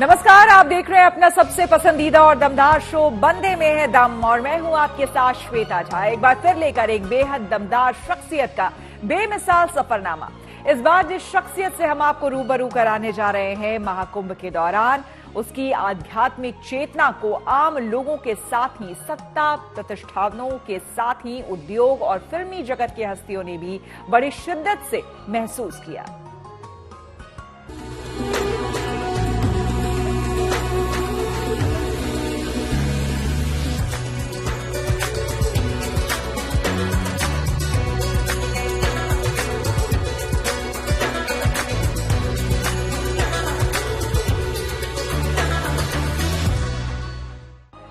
नमस्कार, आप देख रहे हैं अपना सबसे पसंदीदा और दमदार शो बंदे में है दम और मैं हूं आपके साथ श्वेता झा। एक बार फिर लेकर एक बेहद दमदार शख्सियत का बेमिसाल सफरनामा। इस बार जिस शख्सियत से हम आपको रूबरू कराने जा रहे हैं, महाकुंभ के दौरान उसकी आध्यात्मिक चेतना को आम लोगों के साथ ही सत्ता प्रतिष्ठानों के साथ ही उद्योग और फिल्मी जगत की हस्तियों ने भी बड़ी शिद्दत से महसूस किया।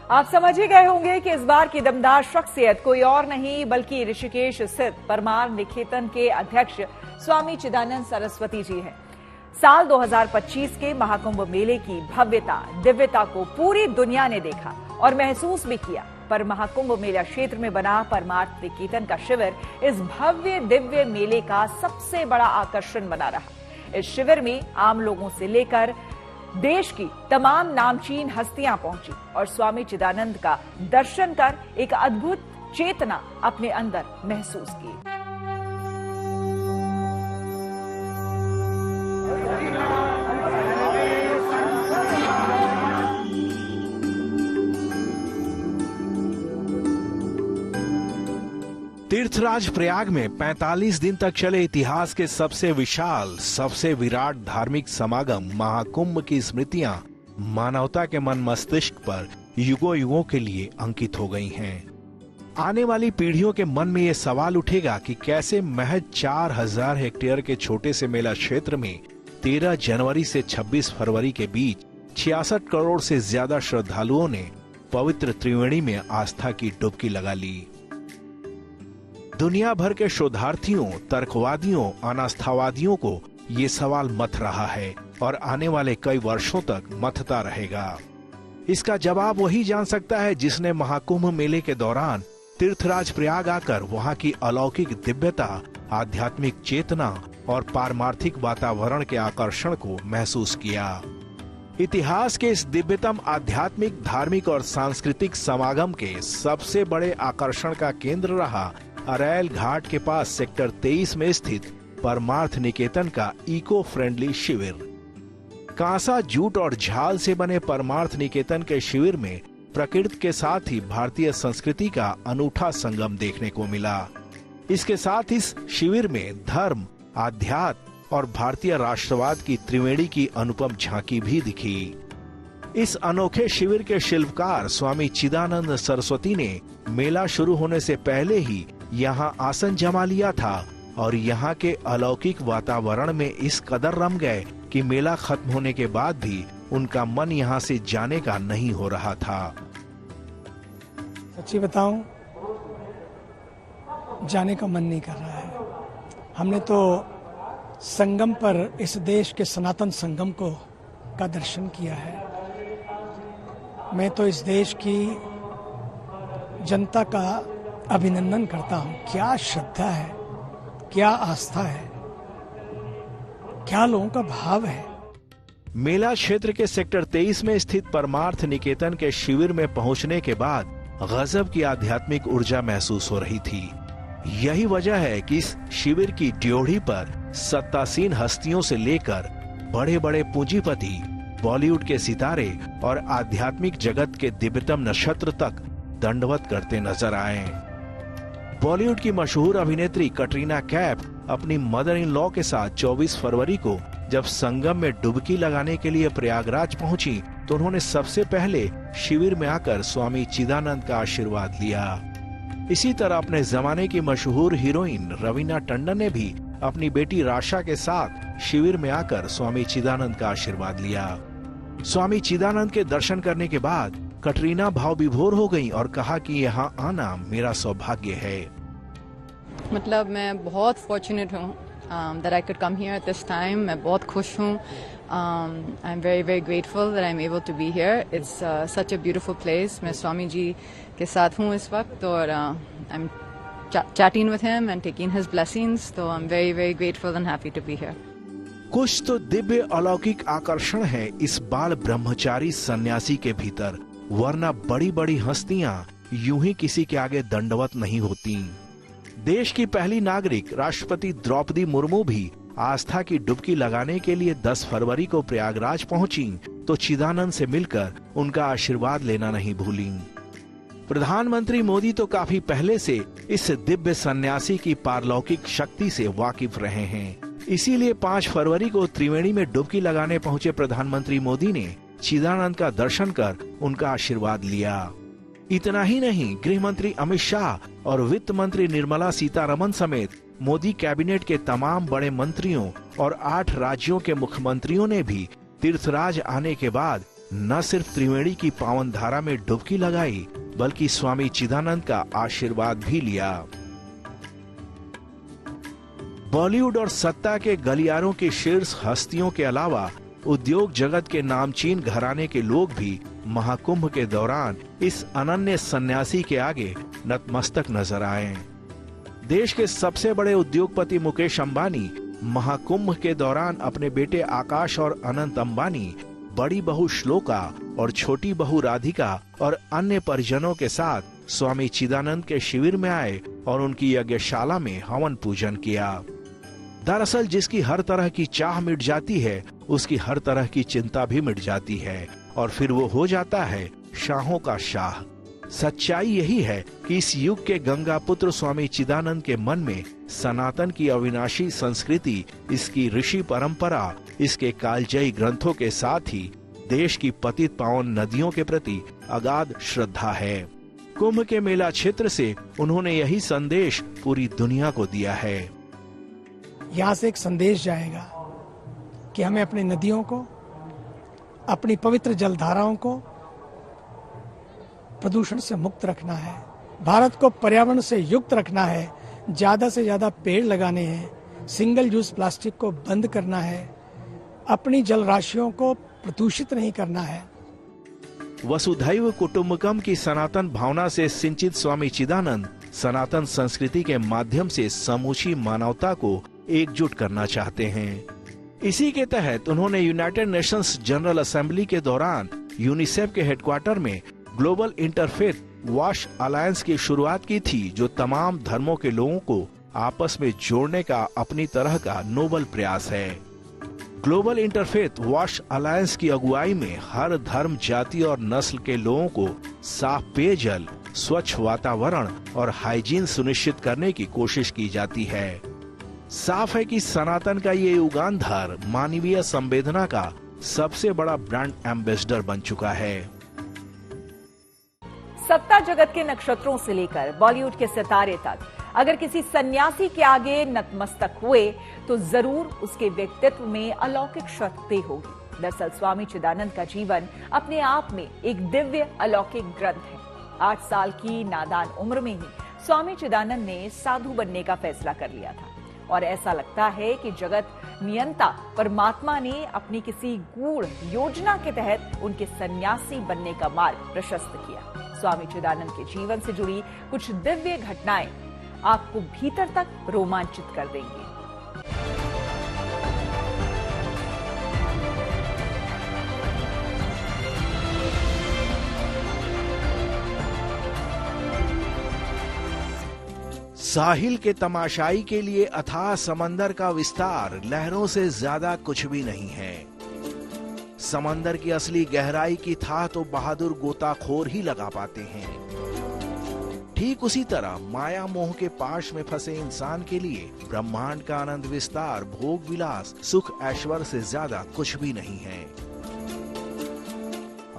आप समझ ही गए होंगे कि इस बार की दमदार शख्सियत कोई और नहीं बल्कि ऋषिकेश स्थित परमार निकेतन के अध्यक्ष स्वामी चिदानंद सरस्वती जी हैं। साल 2025 के महाकुंभ मेले की भव्यता दिव्यता को पूरी दुनिया ने देखा और महसूस भी किया, पर महाकुंभ मेला क्षेत्र में बना परमार्थ निकेतन का शिविर इस भव्य दिव्य मेले का सबसे बड़ा आकर्षण बना रहा। इस शिविर में आम लोगों से लेकर देश की तमाम नामचीन हस्तियां पहुंची और स्वामी चिदानंद का दर्शन कर एक अद्भुत चेतना अपने अंदर महसूस की। तीर्थराज प्रयाग में 45 दिन तक चले इतिहास के सबसे विशाल, सबसे विराट धार्मिक समागम महाकुंभ की स्मृतियां मानवता के मन मस्तिष्क पर युगों युगों के लिए अंकित हो गई हैं। आने वाली पीढ़ियों के मन में ये सवाल उठेगा कि कैसे महज 4000 हेक्टेयर के छोटे से मेला क्षेत्र में 13 जनवरी से 26 फरवरी के बीच 66 करोड़ से ज्यादा श्रद्धालुओं ने पवित्र त्रिवेणी में आस्था की डुबकी लगा ली। दुनिया भर के शोधार्थियों, तर्कवादियों, अनास्थावादियों को ये सवाल मथ रहा है और आने वाले कई वर्षों तक मथता रहेगा। इसका जवाब वही जान सकता है जिसने महाकुंभ मेले के दौरान तीर्थराज प्रयाग आकर वहां की अलौकिक दिव्यता, आध्यात्मिक चेतना और पारमार्थिक वातावरण के आकर्षण को महसूस किया। इतिहास के इस दिव्यतम आध्यात्मिक, धार्मिक और सांस्कृतिक समागम के सबसे बड़े आकर्षण का केंद्र रहा अरैल घाट के पास सेक्टर 23 में स्थित परमार्थ निकेतन का इको फ्रेंडली शिविर। कांसा, जूट और झाल से बने परमार्थ निकेतन के शिविर में प्रकृति के साथ ही भारतीय संस्कृति का अनूठा संगम देखने को मिला। इसके साथ इस शिविर में धर्म, आध्यात्म और भारतीय राष्ट्रवाद की त्रिवेणी की अनुपम झांकी भी दिखी। इस अनोखे शिविर के शिल्पकार स्वामी चिदानंद सरस्वती ने मेला शुरू होने से पहले ही यहाँ आसन जमा लिया था और यहाँ के अलौकिक वातावरण में इस कदर रम गए कि मेला खत्म होने के बाद भी उनका मन यहाँ से जाने का नहीं हो रहा था। सच्ची बताऊं, जाने का मन नहीं कर रहा है। हमने तो संगम पर इस देश के सनातन संगम का दर्शन किया है। मैं तो इस देश की जनता का अभिनंदन करता हूं। क्या श्रद्धा है, क्या आस्था है, क्या लोगों का भाव है। मेला क्षेत्र के सेक्टर 23 में स्थित परमार्थ निकेतन के शिविर में पहुंचने के बाद गजब की आध्यात्मिक ऊर्जा महसूस हो रही थी। यही वजह है कि इस शिविर की ड्योढ़ी पर सत्तासीन हस्तियों से लेकर बड़े बड़े पूंजीपति, बॉलीवुड के सितारे और आध्यात्मिक जगत के दिव्यतम नक्षत्र तक दंडवत करते नजर आए। बॉलीवुड की मशहूर अभिनेत्री कटरीना कैफ अपनी मदर इन लॉ के साथ 24 फरवरी को जब संगम में डुबकी लगाने के लिए प्रयागराज पहुंची तो उन्होंने सबसे पहले शिविर में आकर स्वामी चिदानंद का आशीर्वाद लिया। इसी तरह अपने जमाने की मशहूर हीरोइन रवीना टंडन ने भी अपनी बेटी राशा के साथ शिविर में आकर स्वामी चिदानंद का आशीर्वाद लिया। स्वामी चिदानंद के दर्शन करने के बाद कटरीना भाव विभोर हो गईं और कहा कि यहाँ आना मेरा सौभाग्य है। मतलब मैं बहुत फॉर्चुनेट हूँ that I could come here at this time. मैं बहुत खुश हूँ। I'm very very grateful that I'm able to be here. It's such a beautiful place. मैं स्वामी जी के साथ हूँ इस वक्त और I'm chatting with him and taking his blessings. So I'm very very grateful and happy to be here. कुछ तो दिव्य अलौकिक आकर्षण है इस बाल ब्रह्मचारी सन्यासी के भीतर, वरना बड़ी बड़ी हस्तियां यूं ही किसी के आगे दंडवत नहीं होती। देश की पहली नागरिक राष्ट्रपति द्रौपदी मुर्मू भी आस्था की डुबकी लगाने के लिए 10 फरवरी को प्रयागराज पहुंची तो चिदानंद से मिलकर उनका आशीर्वाद लेना नहीं भूली। प्रधानमंत्री मोदी तो काफी पहले से इस दिव्य सन्यासी की पारलौकिक शक्ति से वाकिफ रहे हैं। इसीलिए 5 फरवरी को त्रिवेणी में डुबकी लगाने पहुंचे प्रधानमंत्री मोदी ने चिदानंद का दर्शन कर उनका आशीर्वाद लिया। इतना ही नहीं, गृह मंत्री अमित शाह और वित्त मंत्री निर्मला सीतारमन समेत मोदी कैबिनेट के तमाम बड़े मंत्रियों और 8 राज्यों के मुख्यमंत्रियों ने भी तीर्थराज आने के बाद न सिर्फ त्रिवेणी की पावन धारा में डुबकी लगाई बल्कि स्वामी चिदानंद का आशीर्वाद भी लिया। बॉलीवुड और सत्ता के गलियारों की शीर्ष हस्तियों के अलावा उद्योग जगत के नामचीन घराने के लोग भी महाकुंभ के दौरान इस अनन्य सन्यासी के आगे नतमस्तक नजर आए। देश के सबसे बड़े उद्योगपति मुकेश अंबानी महाकुंभ के दौरान अपने बेटे आकाश और अनंत अंबानी, बड़ी बहू श्लोका और छोटी बहू राधिका और अन्य परिजनों के साथ स्वामी चिदानंद के शिविर में आए और उनकी यज्ञशाला में हवन पूजन किया। दरअसल जिसकी हर तरह की चाह मिट जाती है उसकी हर तरह की चिंता भी मिट जाती है और फिर वो हो जाता है शाहों का शाह। सच्चाई यही है कि इस युग के गंगा पुत्र स्वामी चिदानंद के मन में सनातन की अविनाशी संस्कृति, इसकी ऋषि परंपरा, इसके कालजयी ग्रंथों के साथ ही देश की पतित पावन नदियों के प्रति अगाध श्रद्धा है। कुंभ के मेला क्षेत्र से उन्होंने यही संदेश पूरी दुनिया को दिया है। यहाँ से एक संदेश जाएगा कि हमें अपनी नदियों को, अपनी पवित्र जलधाराओं को प्रदूषण से मुक्त रखना है, भारत को पर्यावरण से युक्त रखना है, ज्यादा से ज्यादा पेड़ लगाने हैं, सिंगल यूज प्लास्टिक को बंद करना है, अपनी जल राशियों को प्रदूषित नहीं करना है। वसुधैव कुटुंबकम की सनातन भावना से सिंचित स्वामी चिदानंद सनातन संस्कृति के माध्यम से समूची मानवता को एकजुट करना चाहते हैं। इसी के तहत उन्होंने यूनाइटेड नेशंस जनरल असेंबली के दौरान यूनिसेफ के हेडक्वार्टर में ग्लोबल इंटरफेथ वॉश अलायंस की शुरुआत की थी, जो तमाम धर्मों के लोगों को आपस में जोड़ने का अपनी तरह का नोबल प्रयास है। ग्लोबल इंटरफेथ वॉश अलायंस की अगुवाई में हर धर्म, जाति और नस्ल के लोगों को साफ पेयजल, स्वच्छ वातावरण और हाइजीन सुनिश्चित करने की कोशिश की जाती है। साफ है कि सनातन का ये युगांधर मानवीय संवेदना का सबसे बड़ा ब्रांड एम्बेसडर बन चुका है। सत्ता जगत के नक्षत्रों से लेकर बॉलीवुड के सितारे तक अगर किसी सन्यासी के आगे नतमस्तक हुए तो जरूर उसके व्यक्तित्व में अलौकिक शक्ति होगी। दरअसल स्वामी चिदानंद का जीवन अपने आप में एक दिव्य अलौकिक ग्रंथ है। 8 साल की नादान उम्र में ही स्वामी चिदानंद ने साधु बनने का फैसला कर लिया था और ऐसा लगता है कि जगत नियंता परमात्मा ने अपनी किसी गूढ़ योजना के तहत उनके सन्यासी बनने का मार्ग प्रशस्त किया। स्वामी चिदानंद के जीवन से जुड़ी कुछ दिव्य घटनाएं आपको भीतर तक रोमांचित कर देंगी। साहिल के तमाशाई के लिए अथाह समंदर का विस्तार लहरों से ज्यादा कुछ भी नहीं है। समंदर की असली गहराई की था तो बहादुर गोताखोर ही लगा पाते हैं। ठीक उसी तरह माया मोह के पाश में फंसे इंसान के लिए ब्रह्मांड का आनंद विस्तार, भोग विलास, सुख ऐश्वर्य से ज्यादा कुछ भी नहीं है।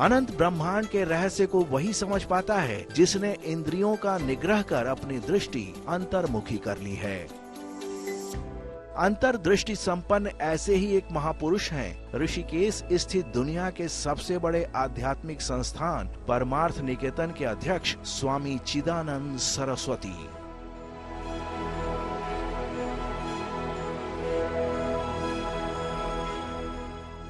अनंत ब्रह्मांड के रहस्य को वही समझ पाता है जिसने इंद्रियों का निग्रह कर अपनी दृष्टि अंतर्मुखी कर ली है। अंतर्दृष्टि संपन्न ऐसे ही एक महापुरुष हैं ऋषिकेश स्थित दुनिया के सबसे बड़े आध्यात्मिक संस्थान परमार्थ निकेतन के अध्यक्ष स्वामी चिदानंद सरस्वती।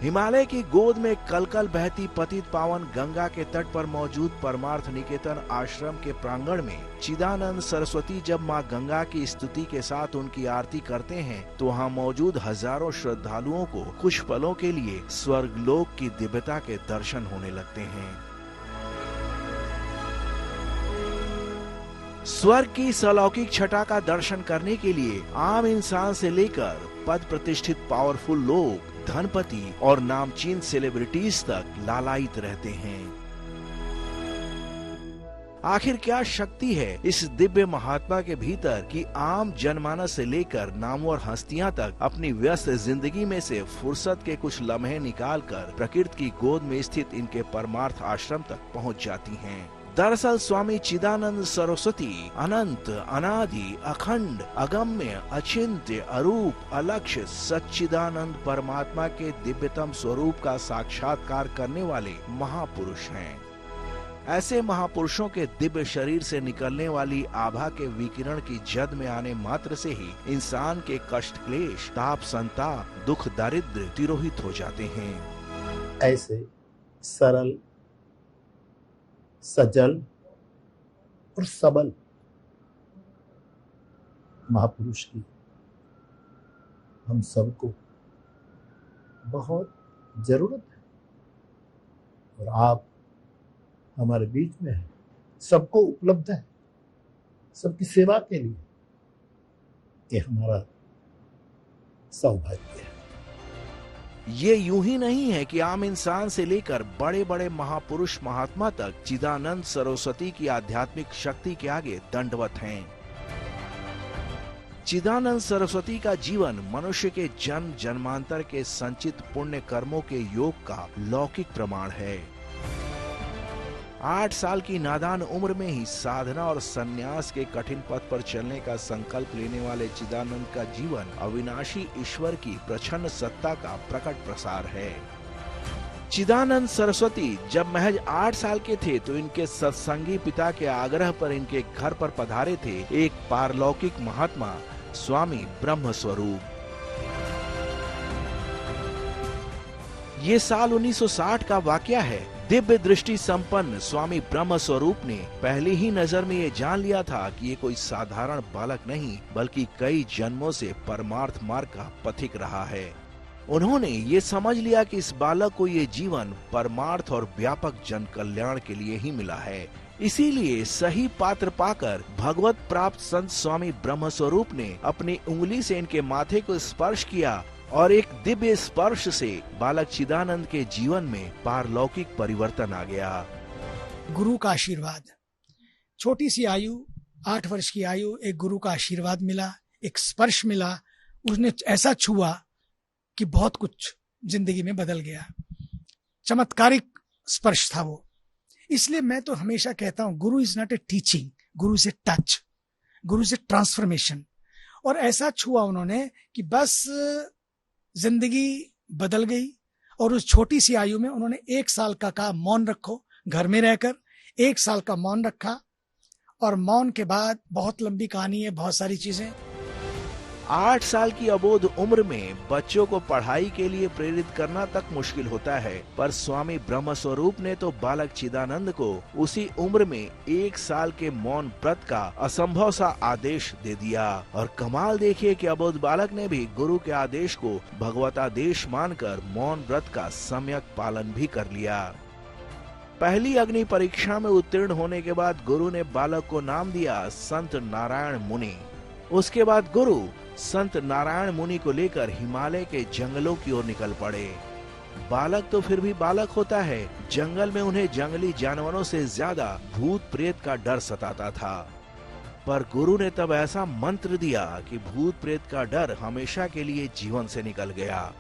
हिमालय की गोद में कलकल बहती पतित पावन गंगा के तट पर मौजूद परमार्थ निकेतन आश्रम के प्रांगण में चिदानंद सरस्वती जब मां गंगा की स्तुति के साथ उनकी आरती करते हैं तो वहां मौजूद हजारों श्रद्धालुओं को कुछ पलों के लिए स्वर्गलोक की दिव्यता के दर्शन होने लगते हैं। स्वर्ग की इस अलौकिक छटा का दर्शन करने के लिए आम इंसान से लेकर पद प्रतिष्ठित पावरफुल लोग, धनपति और नामचीन सेलिब्रिटीज तक लालायित रहते हैं। आखिर क्या शक्ति है इस दिव्य महात्मा के भीतर कि आम जनमानस से लेकर नामवर हस्तियां तक अपनी व्यस्त जिंदगी में से फुर्सत के कुछ लम्हे निकालकर प्रकृति की गोद में स्थित इनके परमार्थ आश्रम तक पहुंच जाती हैं। दरअसल स्वामी चिदानंद सरस्वती अनंत, अनादि, अखंड, अगम्य, अचिंत्य, अरूप, अलक्ष्य सच्चिदानंद परमात्मा के दिव्यतम स्वरूप का साक्षात्कार करने वाले महापुरुष हैं। ऐसे महापुरुषों के दिव्य शरीर से निकलने वाली आभा के विकिरण की जद में आने मात्र से ही इंसान के कष्ट क्लेश, ताप संताप, दुख दारिद्र्य तिरोहित हो जाते हैं। ऐसे सरल, सजल और सबल महापुरुष की हम सबको बहुत जरूरत है और आप हमारे बीच में हैं, सबको उपलब्ध है, सबकी सेवा के लिए। ये हमारा सौभाग्य है। ये यूं ही नहीं है कि आम इंसान से लेकर बड़े बड़े महापुरुष महात्मा तक चिदानंद सरस्वती की आध्यात्मिक शक्ति के आगे दंडवत हैं। चिदानंद सरस्वती का जीवन मनुष्य के जन्म जन्मांतर के संचित पुण्य कर्मों के योग का लौकिक प्रमाण है। 8 साल की नादान उम्र में ही साधना और संन्यास के कठिन पथ पर चलने का संकल्प लेने वाले चिदानंद का जीवन अविनाशी ईश्वर की प्रचंड सत्ता का प्रकट प्रसार है। चिदानंद सरस्वती जब महज 8 साल के थे तो इनके सत्संगी पिता के आग्रह पर इनके घर पर पधारे थे एक पारलौकिक महात्मा स्वामी ब्रह्म स्वरूप। ये साल 1960 का वाकया है। दिव्य दृष्टि संपन्न स्वामी ब्रह्म स्वरूप ने पहली ही नजर में ये जान लिया था कि ये कोई साधारण बालक नहीं बल्कि कई जन्मों से परमार्थ मार्ग का पथिक रहा है। उन्होंने ये समझ लिया कि इस बालक को ये जीवन परमार्थ और व्यापक जन कल्याण के लिए ही मिला है। इसीलिए सही पात्र पाकर भगवत प्राप्त संत स्वामी ब्रह्म स्वरूप ने अपनी उंगली से इनके माथे को स्पर्श किया और एक दिव्य स्पर्श से बालक चिदानंद के जीवन में पारलौकिक परिवर्तन आ गया। गुरु का आशीर्वाद, छोटी सी आयु, 8 वर्ष की आयु, एक गुरु का आशीर्वाद मिला, एक स्पर्श मिला, उसने ऐसा छुआ कि बहुत कुछ जिंदगी में बदल गया। चमत्कारिक स्पर्श था वो। इसलिए मैं तो हमेशा कहता हूं गुरु इज नॉट ए टीचिंग, गुरु से टच, गुरु से ट्रांसफॉर्मेशन। और ऐसा छुआ उन्होंने कि बस जिंदगी बदल गई। और उस छोटी सी आयु में उन्होंने 1 साल का कहा मौन रखो, घर में रहकर 1 साल का मौन रखा। और मौन के बाद बहुत लंबी कहानी है, बहुत सारी चीजें। 8 साल की अबोध उम्र में बच्चों को पढ़ाई के लिए प्रेरित करना तक मुश्किल होता है, पर स्वामी ब्रह्म स्वरूप ने तो बालक चिदानंद को उसी उम्र में 1 साल के मौन व्रत का असंभव सा आदेश दे दिया। और कमाल देखिए कि अबोध बालक ने भी गुरु के आदेश को भगवतादेश मानकर मौन व्रत का सम्यक पालन भी कर लिया। पहली अग्नि परीक्षा में उत्तीर्ण होने के बाद गुरु ने बालक को नाम दिया संत नारायण मुनि। उसके बाद गुरु संत नारायण मुनि को लेकर हिमालय के जंगलों की ओर निकल पड़े। बालक तो फिर भी बालक होता है, जंगल में उन्हें जंगली जानवरों से ज्यादा भूत प्रेत का डर सताता था। पर गुरु ने तब ऐसा मंत्र दिया कि भूत प्रेत का डर हमेशा के लिए जीवन से निकल गया।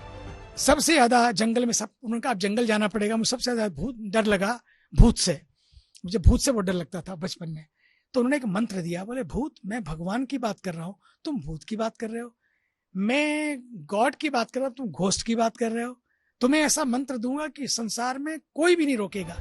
सबसे ज्यादा जंगल में उन्होंने कहा जंगल जाना पड़ेगा। मुझे सबसे ज्यादा डर लगा भूत से। मुझे भूत से बहुत डर लगता था बचपन में। तो उन्होंने एक मंत्र दिया, बोले भूत, मैं भगवान की बात कर रहा हूँ, तुम भूत की बात कर रहे हो। मैं गॉड की बात कर रहा हूँ, तुम घोस्ट की बात कर रहे हो। तुम्हें ऐसा मंत्र दूंगा कि संसार में कोई भी नहीं रोकेगा।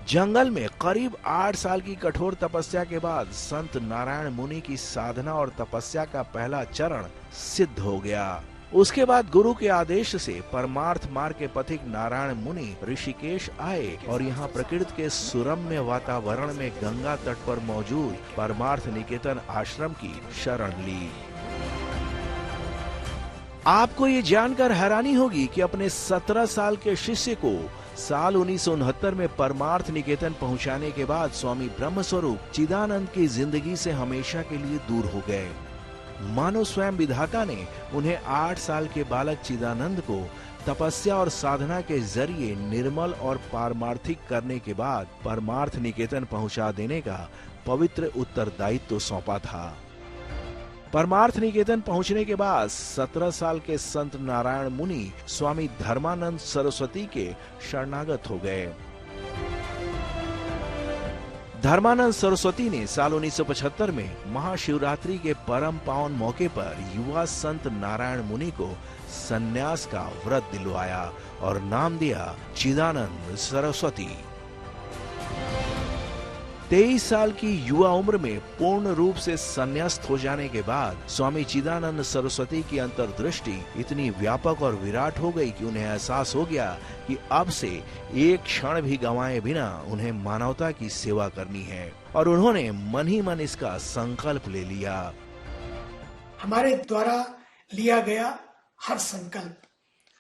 जंगल में करीब 8 साल की कठोर तपस्या के बाद संत नारायण मुनि की साधना और तपस्या का पहला चरण सिद्ध हो गया। उसके बाद गुरु के आदेश से परमार्थ मार्ग के पथिक नारायण मुनि ऋषिकेश आए और यहाँ प्रकृति के सुरम्य वातावरण में गंगा तट पर मौजूद परमार्थ निकेतन आश्रम की शरण ली। आपको ये जानकर हैरानी होगी कि अपने 17 साल के शिष्य को साल 1969 में परमार्थ निकेतन पहुंचाने के बाद स्वामी ब्रह्मस्वरूप चिदानंद की जिंदगी से हमेशा के लिए दूर हो गए। मानो स्वयं विधाता ने उन्हें 8 साल के बालक चिदानंद को तपस्या और साधना के जरिए निर्मल और पारमार्थिक करने के बाद परमार्थ निकेतन पहुंचा देने का पवित्र उत्तरदायित्व सौंपा था। परमार्थ निकेतन पहुंचने के बाद 17 साल के संत नारायण मुनि स्वामी धर्मानंद सरस्वती के शरणागत हो गए। धर्मानंद सरस्वती ने साल 1975 में महाशिवरात्रि के परम पावन मौके पर युवा संत नारायण मुनि को संन्यास का व्रत दिलवाया और नाम दिया चिदानंद सरस्वती। 23 साल की युवा उम्र में पूर्ण रूप से संन्यास्त हो जाने के बाद स्वामी चिदानंद सरस्वती की अंतर्दृष्टि इतनी व्यापक और विराट हो गई कि उन्हें एहसास हो गया कि अब से एक क्षण भी गंवाए बिना उन्हें मानवता की सेवा करनी है और उन्होंने मन ही मन इसका संकल्प ले लिया। हमारे द्वारा लिया गया हर संकल्प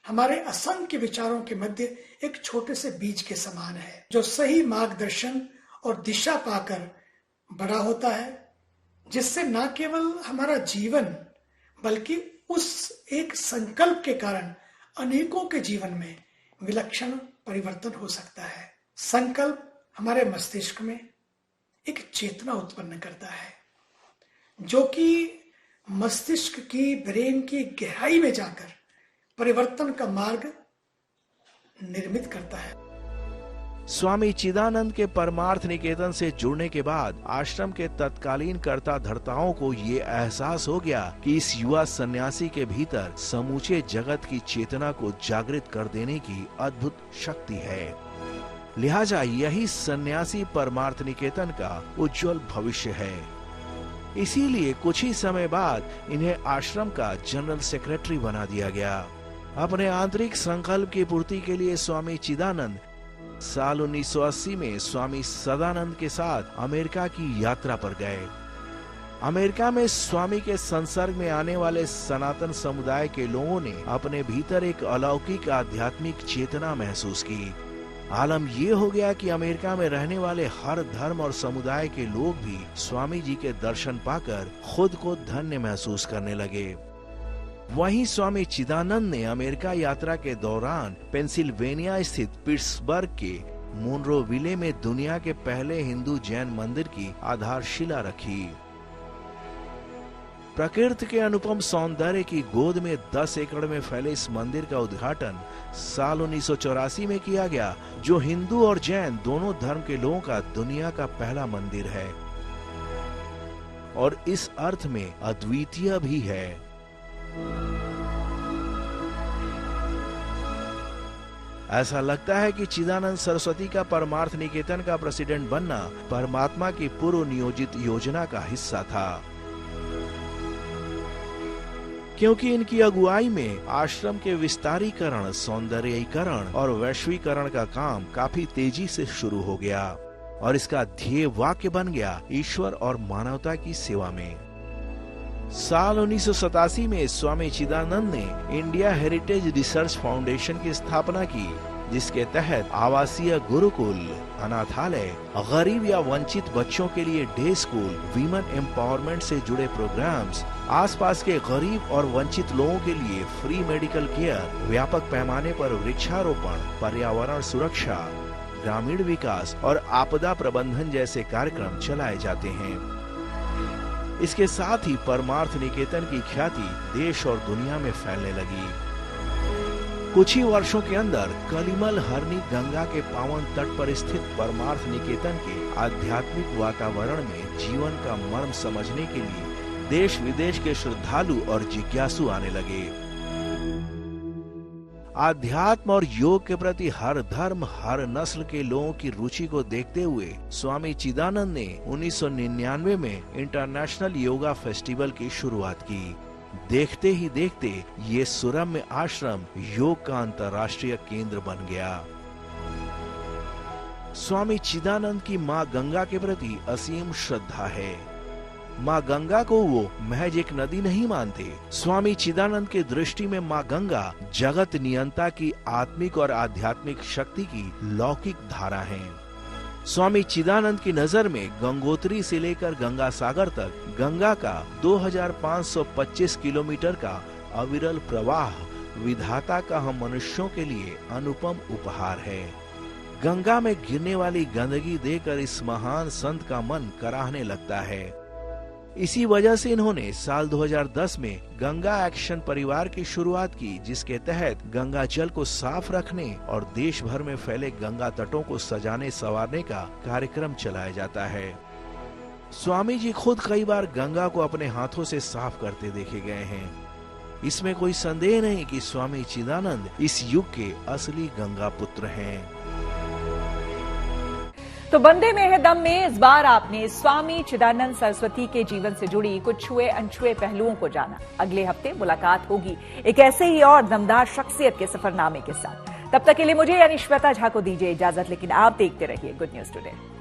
हमारे असंख्य विचारों के मध्य एक छोटे से बीज के समान है, जो सही मार्गदर्शन और दिशा पाकर बड़ा होता है, जिससे न केवल हमारा जीवन बल्कि उस एक संकल्प के कारण अनेकों के जीवन में विलक्षण परिवर्तन हो सकता है। संकल्प हमारे मस्तिष्क में एक चेतना उत्पन्न करता है, जो कि मस्तिष्क की ब्रेन की गहराई में जाकर परिवर्तन का मार्ग निर्मित करता है। स्वामी चिदानंद के परमार्थ निकेतन से जुड़ने के बाद आश्रम के तत्कालीन कर्ता धर्ताओं को ये एहसास हो गया कि इस युवा सन्यासी के भीतर समूचे जगत की चेतना को जागृत कर देने की अद्भुत शक्ति है। लिहाजा यही सन्यासी परमार्थ निकेतन का उज्जवल भविष्य है। इसीलिए कुछ ही समय बाद इन्हें आश्रम का जनरल सेक्रेटरी बना दिया गया। अपने आंतरिक संकल्प की पूर्ति के लिए स्वामी चिदानंद साल 1980 में स्वामी सदानंद के साथ अमेरिका की यात्रा पर गए। अमेरिका में स्वामी के संसर्ग में आने वाले सनातन समुदाय के लोगों ने अपने भीतर एक अलौकिक आध्यात्मिक चेतना महसूस की। आलम ये हो गया कि अमेरिका में रहने वाले हर धर्म और समुदाय के लोग भी स्वामी जी के दर्शन पाकर खुद को धन्य महसूस करने लगे। वहीं स्वामी चिदानंद ने अमेरिका यात्रा के दौरान पेंसिल्वेनिया स्थित पिट्सबर्ग के मोनरोविले में दुनिया के पहले हिंदू जैन मंदिर की आधारशिला रखी। प्रकृति के अनुपम सौंदर्य की गोद में 10 एकड़ में फैले इस मंदिर का उद्घाटन साल 1984 में किया गया, जो हिंदू और जैन दोनों धर्म के लोगों का दुनिया का पहला मंदिर है और इस अर्थ में अद्वितीय भी है। ऐसा लगता है कि चिदानंद सरस्वती का परमार्थ निकेतन का प्रेसिडेंट बनना परमात्मा की पूर्व नियोजित योजना का हिस्सा था, क्योंकि इनकी अगुवाई में आश्रम के विस्तारीकरण, सौंदर्यीकरण और वैश्वीकरण का काम काफी तेजी से शुरू हो गया और इसका ध्येय वाक्य बन गया ईश्वर और मानवता की सेवा में। साल 1987 में स्वामी चिदानंद ने इंडिया हेरिटेज रिसर्च फाउंडेशन की स्थापना की, जिसके तहत आवासीय गुरुकुल, अनाथालय, गरीब या वंचित बच्चों के लिए डे स्कूल, वीमेन एम्पावरमेंट से जुड़े प्रोग्राम्स, आसपास के गरीब और वंचित लोगों के लिए फ्री मेडिकल केयर, व्यापक पैमाने पर वृक्षारोपण, पर्यावरण सुरक्षा, ग्रामीण विकास और आपदा प्रबंधन जैसे कार्यक्रम चलाए जाते हैं। इसके साथ ही परमार्थ निकेतन की ख्याति देश और दुनिया में फैलने लगी। कुछ ही वर्षों के अंदर कलिमल हरनी गंगा के पावन तट पर स्थित परमार्थ निकेतन के आध्यात्मिक वातावरण में जीवन का मर्म समझने के लिए देश विदेश के श्रद्धालु और जिज्ञासु आने लगे। आध्यात्म और योग के प्रति हर धर्म, हर नस्ल के लोगों की रुचि को देखते हुए स्वामी चिदानंद ने 1999 में इंटरनेशनल योगा फेस्टिवल की शुरुआत की। देखते ही देखते ये सुरम्य आश्रम योग का अंतर्राष्ट्रीय केंद्र बन गया। स्वामी चिदानंद की मां गंगा के प्रति असीम श्रद्धा है। मां गंगा को वो महज एक नदी नहीं मानते। स्वामी चिदानंद के दृष्टि में मां गंगा जगत नियंता की आत्मिक और आध्यात्मिक शक्ति की लौकिक धारा है। स्वामी चिदानंद की नजर में गंगोत्री से लेकर गंगा सागर तक गंगा का 2525 किलोमीटर का अविरल प्रवाह विधाता का हम मनुष्यों के लिए अनुपम उपहार है। गंगा में गिरने वाली गंदगी देखकर इस महान संत का मन कराहने लगता है। इसी वजह से इन्होंने साल 2010 में गंगा एक्शन परिवार की शुरुआत की, जिसके तहत गंगा जल को साफ रखने और देश भर में फैले गंगा तटों को सजाने संवारने का कार्यक्रम चलाया जाता है। स्वामी जी खुद कई बार गंगा को अपने हाथों से साफ करते देखे गए हैं। इसमें कोई संदेह नहीं कि स्वामी चिदानंद इस युग के असली गंगा पुत्र हैं। तो बंदे में है दम में इस बार आपने स्वामी चिदानंद सरस्वती के जीवन से जुड़ी कुछ छुए अनछुए पहलुओं को जाना। अगले हफ्ते मुलाकात होगी एक ऐसे ही और दमदार शख्सियत के सफरनामे के साथ। तब तक के लिए मुझे यानी श्वेता झा को दीजिए इजाजत, लेकिन आप देखते रहिए गुड न्यूज टुडे।